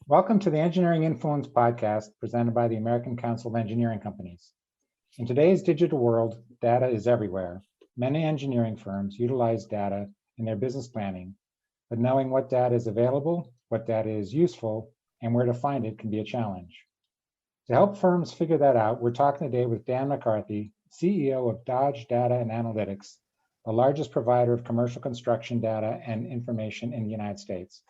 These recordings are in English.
Welcome to the Engineering Influence podcast presented by the American Council of Engineering Companies. In today's digital world, data is everywhere. Many engineering firms utilize data in their business planning, but knowing what data is available, what data is useful, and where to find it can be a challenge. To help firms figure that out, we're talking today with Dan McCarthy, CEO of Dodge Data and Analytics, the largest provider of commercial construction data and information in the United States.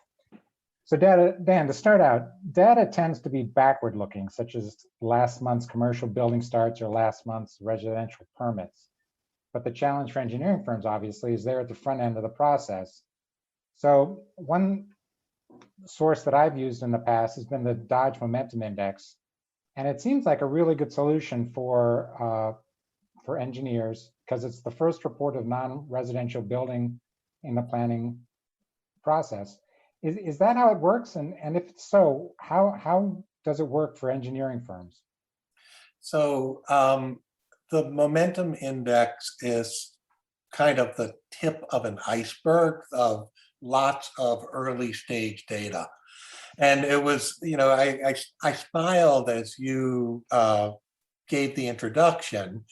So Dan, to start out, data tends to be backward looking, such as last month's commercial building starts or last month's residential permits. But the challenge for engineering firms, obviously, is they're at the front end of the process. So one source that I've used in the past has been the Dodge Momentum Index. And it seems like a really good solution for engineers because it's the first report of non-residential building in the planning process. Is that how it works? And if so, how does it work for engineering firms? So the Momentum Index is kind of the tip of an iceberg of lots of early stage data. And it was, I smiled as you gave the introduction,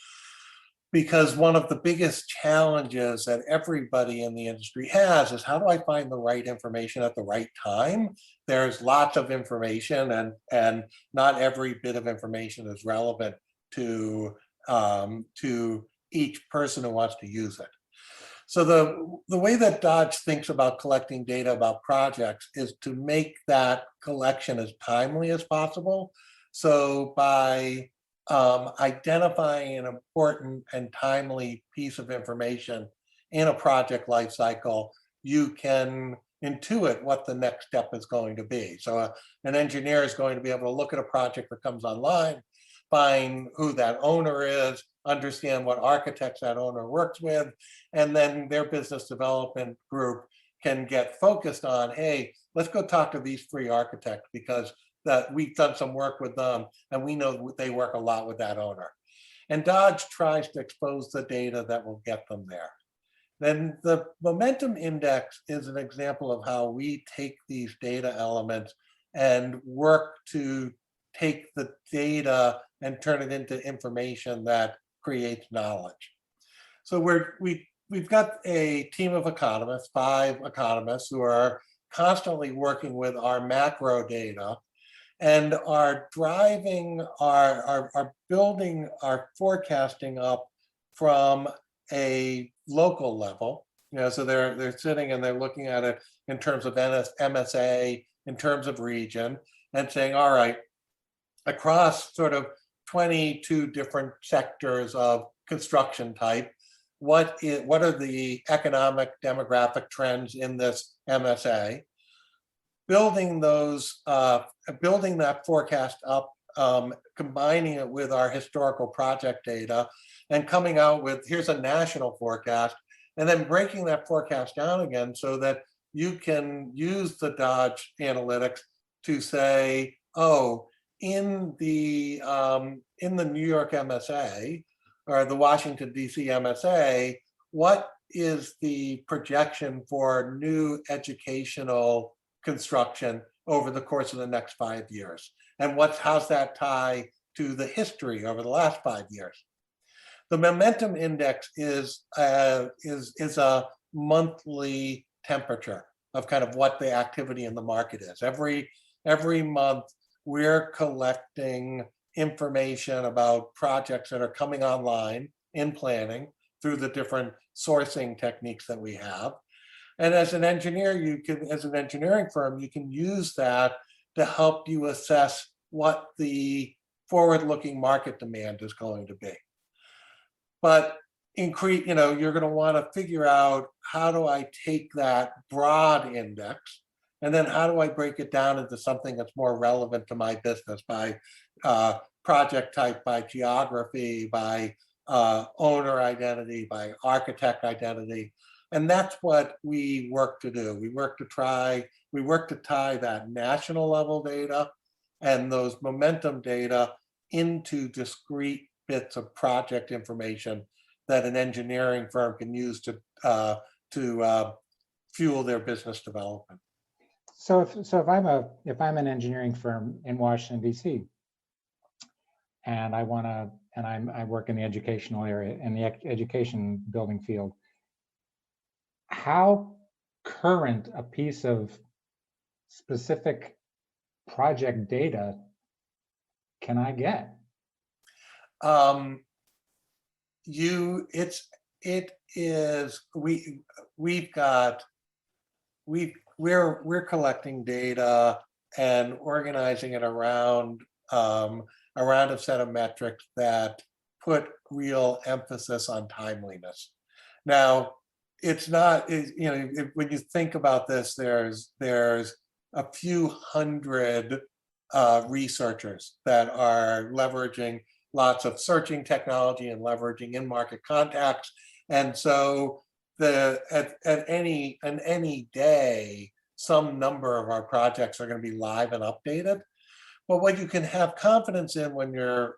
because one of the biggest challenges that everybody in the industry has is how do I find the right information at the right time? There's lots of information and not every bit of information is relevant to each person who wants to use it. So the way that Dodge thinks about collecting data about projects is to make that collection as timely as possible. So by identifying an important and timely piece of information in a project lifecycle, you can intuit what the next step is going to be. So an engineer is going to be able to look at a project that comes online, find who that owner is, understand what architects that owner works with, and then their business development group can get focused on, hey, let's go talk to these 3 architects because that we've done some work with them and we know they work a lot with that owner. And Dodge tries to expose the data that will get them there. Then the Momentum Index is an example of how we take these data elements and work to take the data and turn it into information that creates knowledge. So we've got a team of economists, 5 economists who are constantly working with our macro data and are driving are building our forecasting up from a local level. So they're sitting and they're looking at it in terms of MSA, in terms of region, and saying, all right, across sort of 22 different sectors of construction type, what are the economic demographic trends in this MSA? Building that forecast up, combining it with our historical project data, and coming out with here's a national forecast, and then breaking that forecast down again so that you can use the Dodge analytics to say, oh, in the New York MSA or the Washington DC MSA, what is the projection for new educational construction over the course of the next 5 years? And how's that tie to the history over the last 5 years? The Momentum Index is a monthly temperature of kind of what the activity in the market is. Every month, we're collecting information about projects that are coming online in planning through the different sourcing techniques that we have. And as an engineer, as an engineering firm, you can use that to help you assess what the forward-looking market demand is going to be. But you're going to want to figure out, how do I take that broad index, and then how do I break it down into something that's more relevant to my business by project type, by geography, by owner identity, by architect identity. And that's what we work to do. We work to tie that national level data and those momentum data into discrete bits of project information that an engineering firm can use to fuel their business development. So if I'm an engineering firm in Washington, D.C., and I work in the educational area, in the education building field, how current a piece of specific project data can I get? Um, it is, we're collecting data and organizing it around a set of metrics that put real emphasis on timeliness. Now, it's not, when you think about this, there's a few hundred researchers that are leveraging lots of searching technology and leveraging in-market contacts. And so at any day, some number of our projects are going to be live and updated. But what you can have confidence in when you're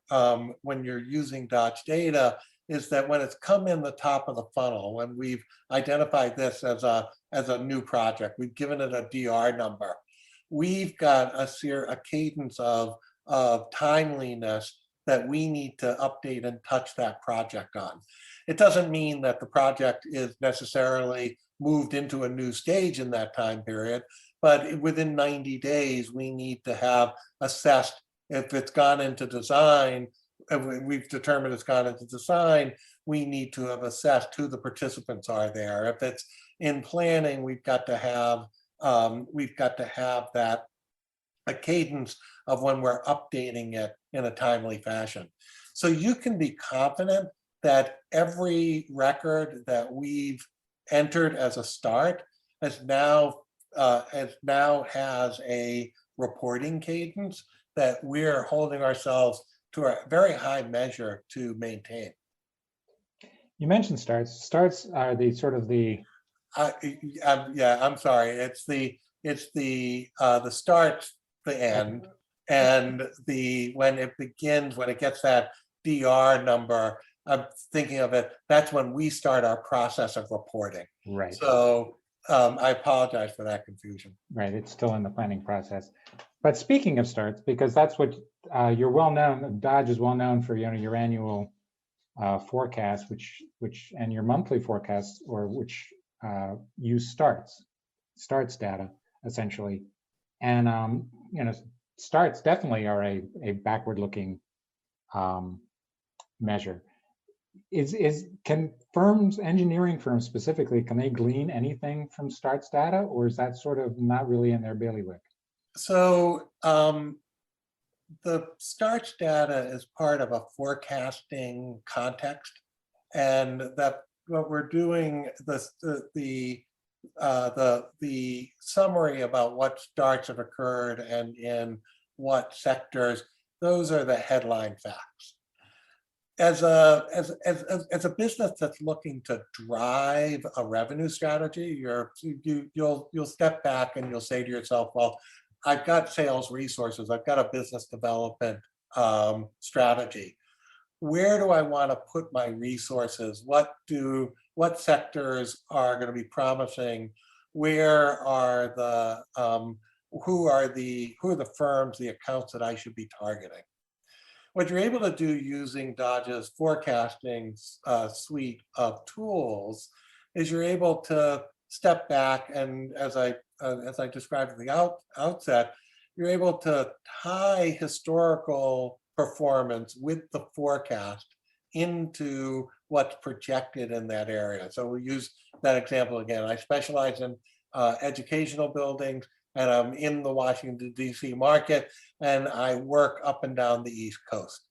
using Dodge data is that when it's come in the top of the funnel, when we've identified this as a new project, we've given it a DR number, we've got a cadence of timeliness that we need to update and touch that project on. It doesn't mean that the project is necessarily moved into a new stage in that time period, but within 90 days, we need to have assessed if it's gone into design, we've determined it's gone into design, we need to have assessed who the participants are there. If it's in planning, we've got to have that a cadence of when we're updating it in a timely fashion. So you can be confident that every record that we've entered as a start has now has a reporting cadence that we're holding ourselves to a very high measure to maintain. You mentioned starts. Starts are the sort of the. Yeah, I'm sorry. It's the start, the end, and when it begins, when it gets that DR number, I'm thinking of it, that's when we start our process of reporting. Right. So I apologize for that confusion. Right, it's still in the planning process. But speaking of starts, because that's what you're well known, Dodge is well known for, your annual forecast, which and your monthly forecasts, or which use starts data essentially, and starts definitely are a backward-looking measure. Can engineering firms specifically, can they glean anything from starts data, or is that sort of not really in their bailiwick? So the starts data is part of a forecasting context, and that what we're doing, the summary about what starts have occurred and in what sectors, those are the headline facts. As a business that's looking to drive a revenue strategy, you'll step back and you'll say to yourself, well, I've got sales resources, I've got a business development strategy. Where do I want to put my resources? What sectors are going to be promising? Where are who are the firms, the accounts that I should be targeting? What you're able to do using Dodge's forecasting suite of tools is you're able to step back, and as I described at the outset, you're able to tie historical performance with the forecast into what's projected in that area. So we'll use that example again. I specialize in educational buildings, and I'm in the Washington, D.C. market, and I work up and down the East Coast.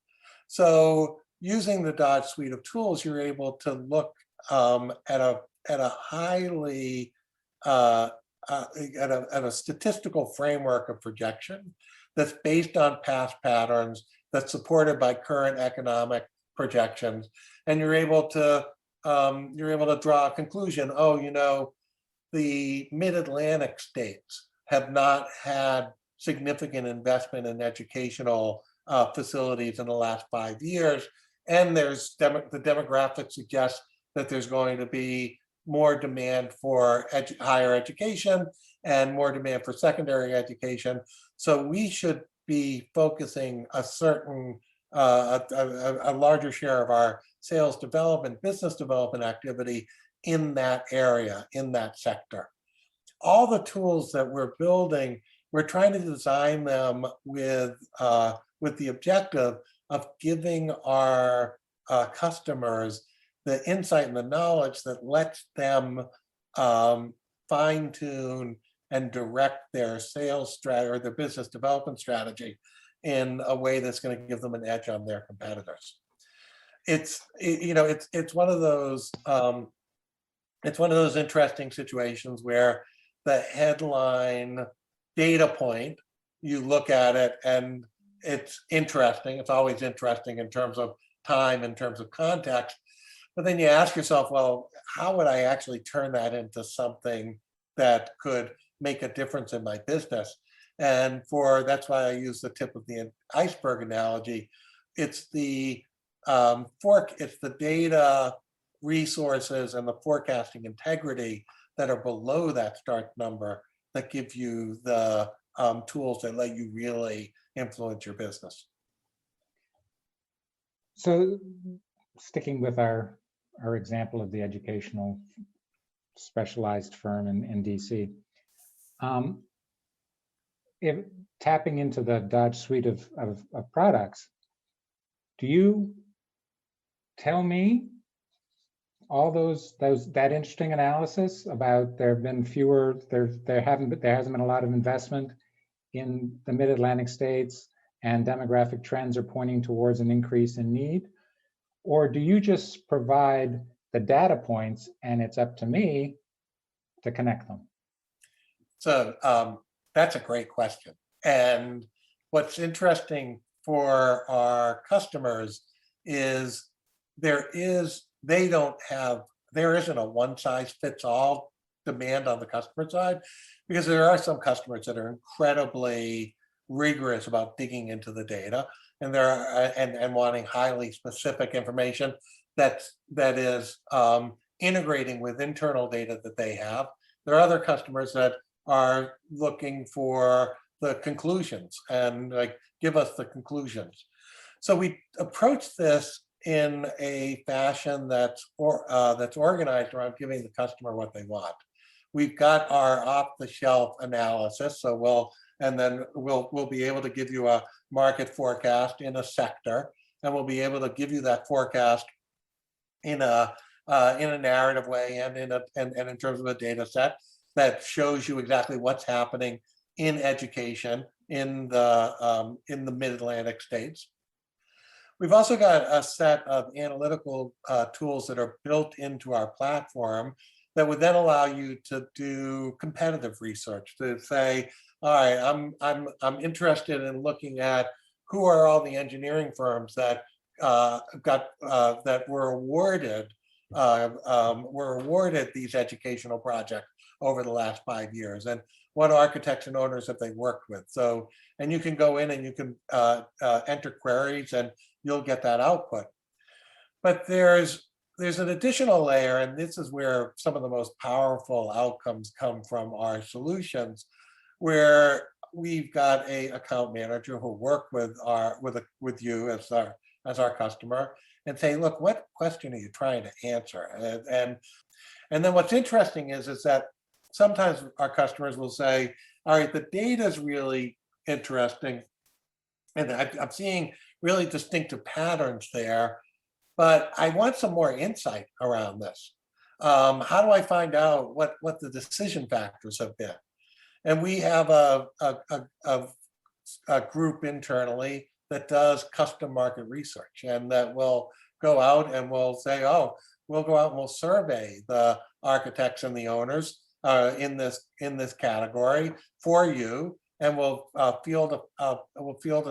So using the Dodge suite of tools, you're able to look at a highly at a statistical framework of projection that's based on past patterns, that's supported by current economic projections, and you're able to draw a conclusion. Oh, the Mid-Atlantic states have not had significant investment in educational facilities in the last 5 years, and the demographics suggest that there's going to be more demand for higher education, and more demand for secondary education. So we should be focusing a certain, a larger share of our sales development, business development activity in that area, in that sector. All the tools that we're building, we're trying to design them with the objective of giving our customers the insight and the knowledge that lets them fine tune and direct their sales strategy or their business development strategy in a way that's going to give them an edge on their competitors. It's one of those interesting situations where the headline data point, you look at it and it's interesting. It's always interesting in terms of time, in terms of context. But then you ask yourself, well, how would I actually turn that into something that could make a difference in my business? And that's why I use the tip of the iceberg analogy. It's the data resources and the forecasting integrity that are below that start number that give you the tools that let you really influence your business. So sticking with our example of the educational specialized firm in DC, if tapping into the Dodge suite of products, do you tell me all that interesting analysis about there hasn't been a lot of investment in the mid-Atlantic states and demographic trends are pointing towards an increase in need? Or do you just provide the data points and it's up to me to connect them? So that's a great question. And what's interesting for our customers is there isn't a one size fits all demand on the customer side, because there are some customers that are incredibly rigorous about digging into the data and and wanting highly specific information that is integrating with internal data that they have. There are other customers that are looking for the conclusions and give us the conclusions. So we approach this in a fashion that's organized around giving the customer what they want. We've got our off-the-shelf analysis, so we'll be able to give you a market forecast in a sector, and we'll be able to give you that forecast in a narrative way and in terms of a data set that shows you exactly what's happening in education in the mid-Atlantic states. We've also got a set of analytical tools that are built into our platform that would then allow you to do competitive research, to say, all right, I'm interested in looking at who are all the engineering firms that were awarded these educational projects over the last 5 years, and what architects and owners have they worked with. So, and you can go in and you can enter queries and you'll get that output. But there's an additional layer, and this is where some of the most powerful outcomes come from our solutions, where we've got a account manager who work with you as our customer and say, look, what question are you trying to answer? And then what's interesting is that sometimes our customers will say, all right, the data is really interesting, and I'm seeing really distinctive patterns there, but I want some more insight around this. How do I find out what the decision factors have been? And we have a group internally that does custom market research, and that will go out and we'll say, oh, we'll go out and we'll survey the architects and the owners in this category for you, and we'll field a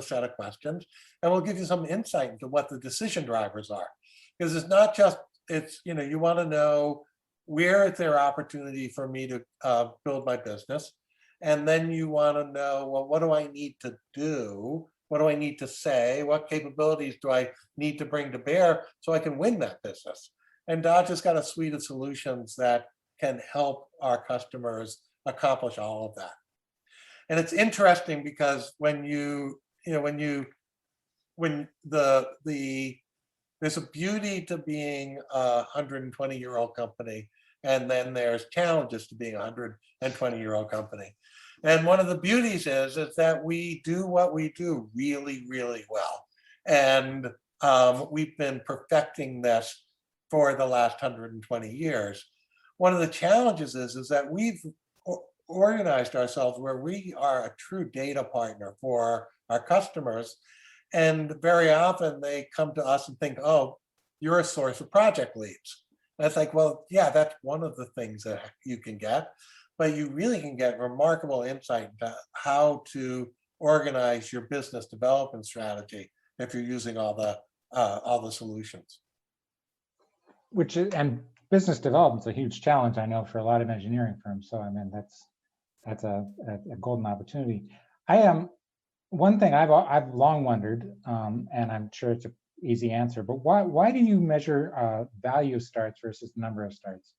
set of questions, and we'll give you some insight into what the decision drivers are. Because it's not just, you want to know where is there opportunity for me to build my business, and then you want to know, well, what do I need to do? What do I need to say? What capabilities do I need to bring to bear so I can win that business? And Dodge has got a suite of solutions that can help our customers accomplish all of that. And it's interesting because when there's a beauty to being a 120-year-old company, and then there's challenges to being a 120-year-old company. And one of the beauties is that we do what we do really, really well. And we've been perfecting this for the last 120 years. One of the challenges is that we've organized ourselves where we are a true data partner for our customers. And very often they come to us and think, oh, you're a source of project leads. And it's like, well, yeah, that's one of the things that you can get, but you really can get remarkable insight into how to organize your business development strategy if you're using all the solutions. And business development is a huge challenge, I know, for a lot of engineering firms. So I mean, that's a golden opportunity. One thing I've long wondered, and I'm sure it's an easy answer, but why do you measure value of starts versus the number of starts?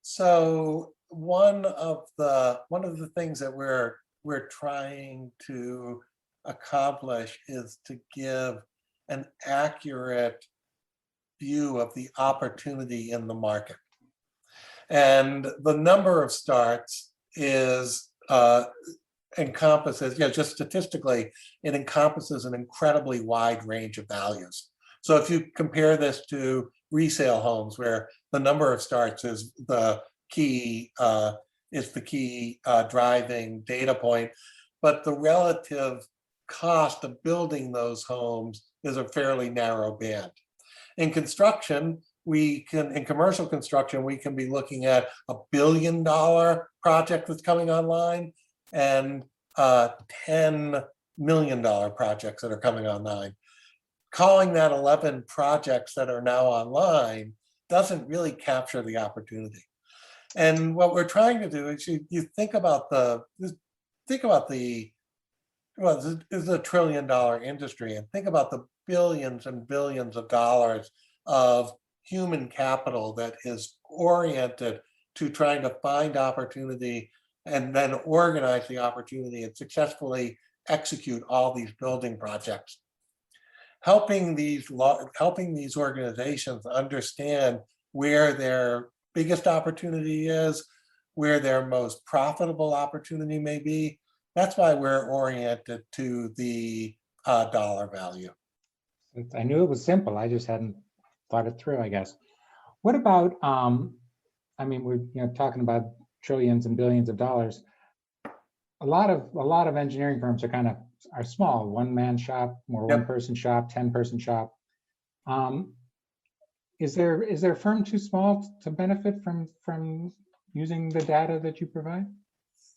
So one of the things that we're trying to accomplish is to give an accurate view of the opportunity in the market. And the number of starts encompasses, just statistically, it encompasses an incredibly wide range of values. So if you compare this to resale homes, where the number of starts is the key driving data point, but the relative cost of building those homes is a fairly narrow band. In construction, in commercial construction, we can be looking at $1 billion project that's coming online and $10 million projects that are coming online. Calling that 11 projects that are now online doesn't really capture the opportunity. And what we're trying to do is you think about this is a $1 trillion industry, and think about the billions and billions of dollars of human capital that is oriented to trying to find opportunity and then organize the opportunity and successfully execute all these building projects. Helping these organizations understand where their biggest opportunity is, where their most profitable opportunity may be. That's why we're oriented to the dollar value. I knew it was simple. I just hadn't thought it through, I guess. What about, I mean, we're talking about trillions and billions of dollars. A lot of engineering firms are small, one-man shop or one-person shop, 10-person shop. Is there a firm too small to benefit from using the data that you provide?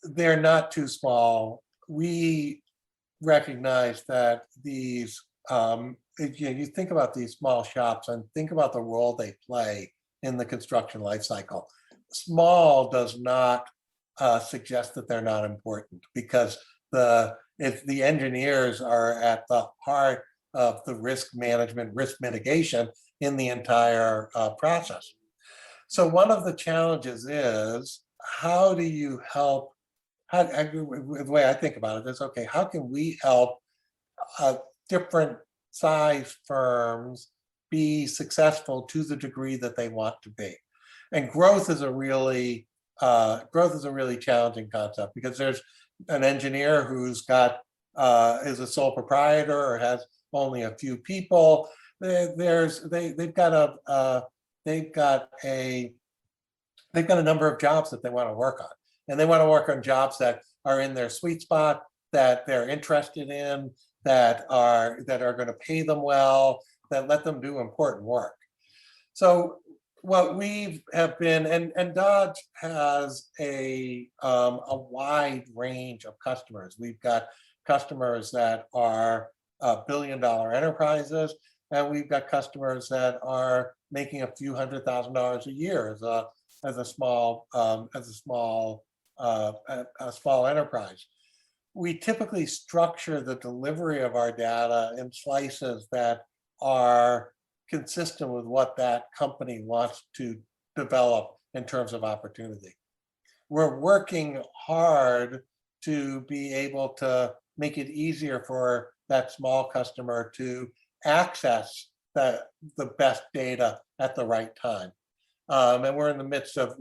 They're not too small. We recognize that these, you think about these small shops and think about the role they play in the construction life cycle. Small does not suggest that they're not important, because if the engineers are at the heart of the risk management, risk mitigation in the entire process. So one of the challenges is, how do you help? The way I think about it is, okay, how can we help different size firms be successful to the degree that they want to be? And growth is a really challenging concept, because there's an engineer who's got is a sole proprietor or has only a few people. They've got a number of jobs that they want to work on, and they want to work on jobs that are in their sweet spot, that they're interested in, that are going to pay them well, that let them do important work. So what we have been, and Dodge has a wide range of customers. We've got customers that are billion-dollar enterprises, and we've got customers that are making a few $100,000 a year as a small enterprise. We typically structure the delivery of our data in slices that are consistent with what that company wants to develop in terms of opportunity. We're working hard to be able to make it easier for that small customer to access the best data at the right time. And we're in the midst of,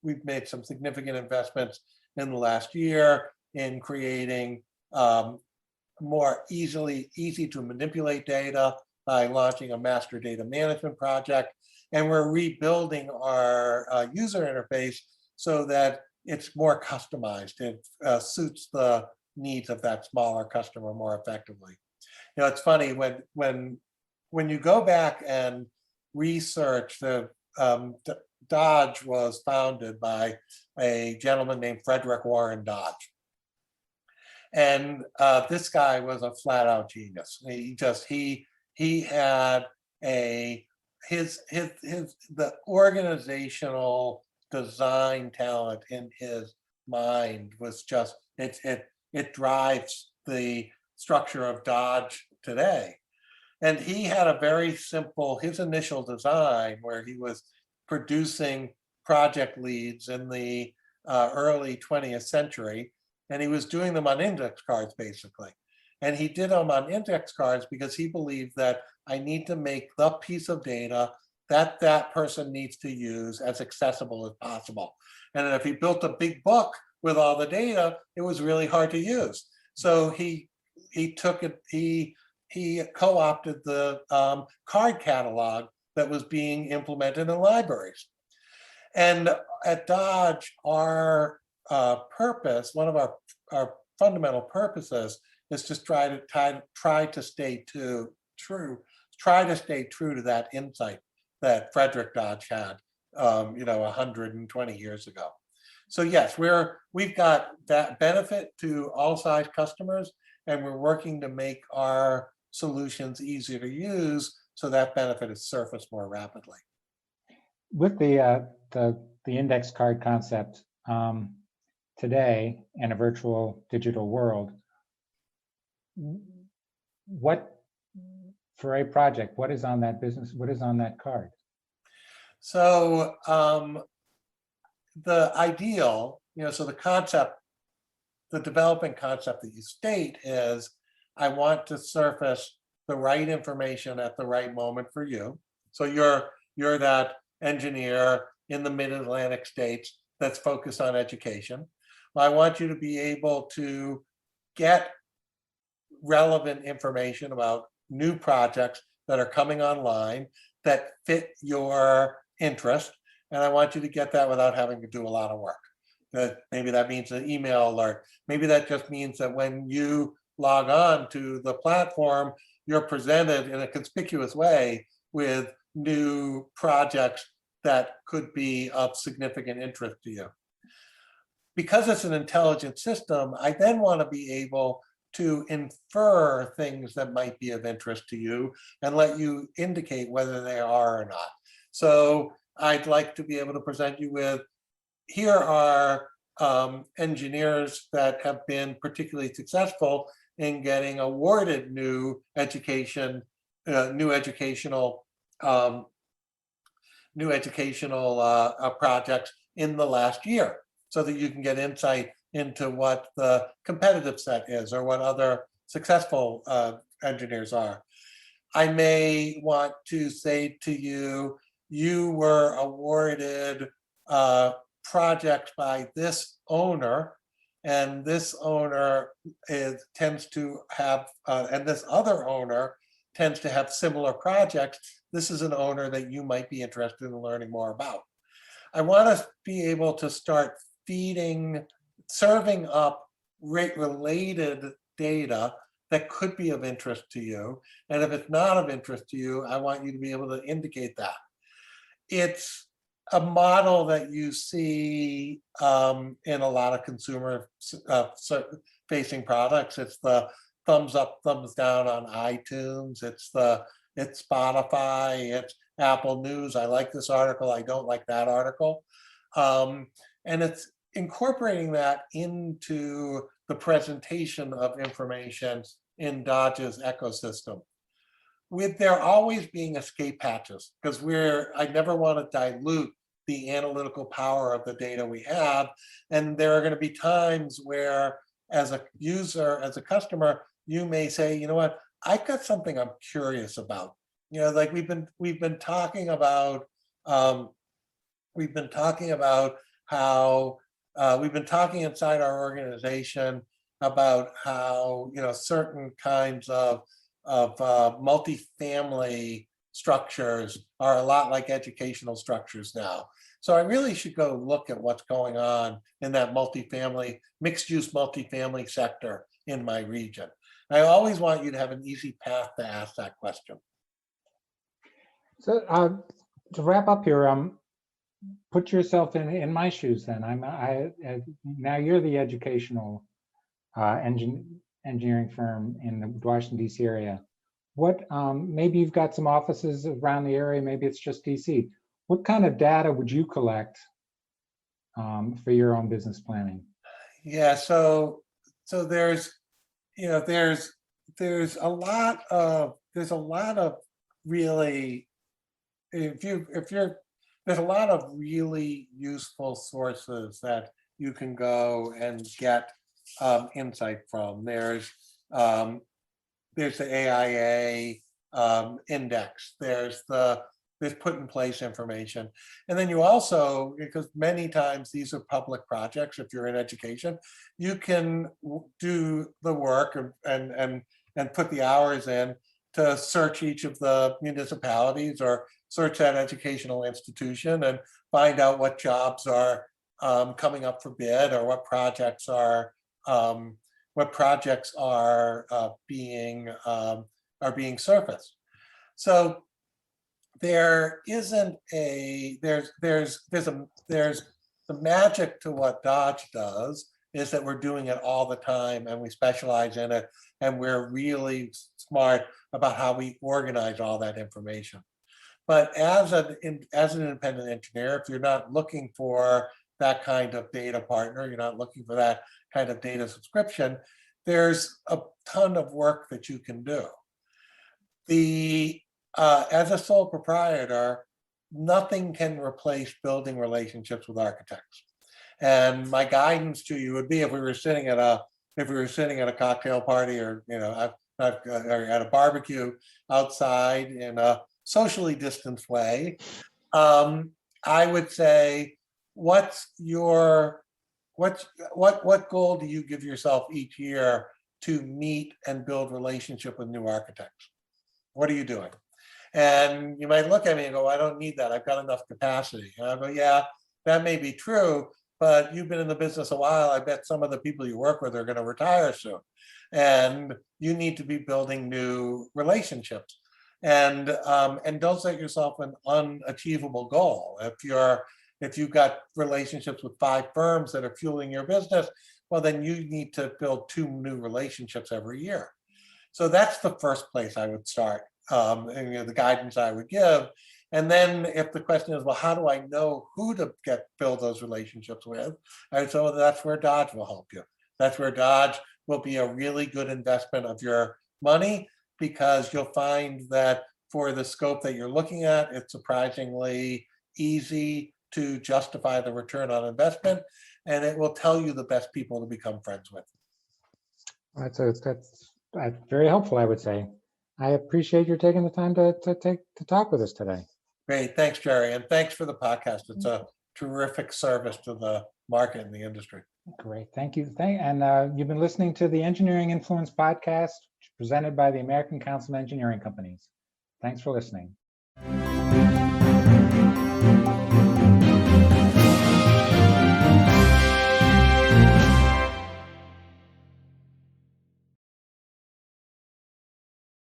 we've made some significant investments in the last year in creating more easy to manipulate data by launching a master data management project. And we're rebuilding our user interface so that it's more customized. It suits the needs of that smaller customer more effectively. You know, it's funny when you go back and research the Dodge was founded by a gentleman named Frederick Warren Dodge. And this guy was a flat out genius. He had the organizational design talent in his mind was just, it drives the structure of Dodge today. And he had a very simple, his initial design where he was producing project leads in the early 20th century, and he was doing them on index cards basically. And he did them on index cards because he believed that I need to make the piece of data that that person needs to use as accessible as possible. And if he built a big book with all the data, it was really hard to use. So he co-opted the card catalog that was being implemented in libraries. And at Dodge, our purpose, one of our fundamental purposes is just try to stay true to that insight that Frederick Dodge had, 120 years ago. So yes, we've got that benefit to all size customers, and we're working to make our solutions easier to use so that benefit is surfaced more rapidly. With the index card concept today in a virtual digital world, what for a project, what is on that business? What is on that card? So the ideal, so the concept, the developing concept that you state is, I want to surface the right information at the right moment for you. So you're that engineer in the mid-Atlantic states that's focused on education. I want you to be able to get relevant information about new projects that are coming online that fit your interest. And I want you to get that without having to do a lot of work. Maybe that means an email alert. Maybe that just means that when you log on to the platform, you're presented in a conspicuous way with new projects that could be of significant interest to you. Because it's an intelligent system, I then want to be able to infer things that might be of interest to you and let you indicate whether they are or not. So I'd like to be able to present you with, here are engineers that have been particularly successful in getting awarded new educational projects in the last year, so that you can get insight into what the competitive set is or what other successful engineers are. I may want to say to you, you were awarded projects by this owner, and this owner tends to have, and this other owner tends to have similar projects. This is an owner that you might be interested in learning more about. I want to be able to start serving up related data that could be of interest to you. And if it's not of interest to you, I want you to be able to indicate that. It's a model that you see in a lot of consumer facing products. It's the thumbs up, thumbs down on iTunes. It's Spotify, it's Apple News. I like this article, I don't like that article. And it's incorporating that into the presentation of information in Dodge's ecosystem. with there always being escape hatches, because I never want to dilute the analytical power of the data we have. And there are going to be times where, as a user, as a customer, you may say, you know what, I've got something I'm curious about. Like we've been talking about how we've been talking inside our organization about how certain kinds of multifamily structures are a lot like educational structures now. So I really should go look at what's going on in that multifamily, mixed-use multifamily sector in my region. I always want you to have an easy path to ask that question. So to wrap up here, put yourself in my shoes. Then now you're the educational engineering firm in the Washington D.C. area. What maybe you've got some offices around the area. Maybe it's just D.C. What kind of data would you collect for your own business planning? Yeah, so there's a lot of really there's a lot of really useful sources that you can go and get insight from. There's the AIA index. There's put in place information. And then you also, because many times these are public projects, if you're in education, you can do the work and put the hours in to search each of the municipalities or search that educational institution and find out what jobs are coming up for bid or what projects are being surfaced. So there isn't there's the magic to what Dodge does is that we're doing it all the time and we specialize in it and we're really smart about how we organize all that information. But as an independent engineer, if you're not looking for that kind of data partner, you're not looking for that kind of data subscription, there's a ton of work that you can do. As a sole proprietor, nothing can replace building relationships with architects. And my guidance to you would be if we were sitting at a cocktail party or or at a barbecue outside in a socially distanced way, I would say, what goal do you give yourself each year to meet and build relationship with new architects? What are you doing? And you might look at me and go, I don't need that. I've got enough capacity. And I go, yeah, that may be true, but you've been in the business a while. I bet some of the people you work with are going to retire soon. And you need to be building new relationships. And don't set yourself an unachievable goal. If you've got relationships with 5 firms that are fueling your business, well, then you need to build 2 new relationships every year. So that's the first place I would start, and the guidance I would give. And then if the question is, well, how do I know who to build those relationships with? I would say, well, that's where Dodge will help you. That's where Dodge will be a really good investment of your money, because you'll find that for the scope that you're looking at, it's surprisingly easy to justify the return on investment, and it will tell you the best people to become friends with. That's very helpful, I would say. I appreciate your taking the time to talk with us today. Great, thanks, Jerry, and thanks for the podcast. It's a terrific service to the market and the industry. Great, thank you. And you've been listening to the Engineering Influence podcast, presented by the American Council of Engineering Companies. Thanks for listening.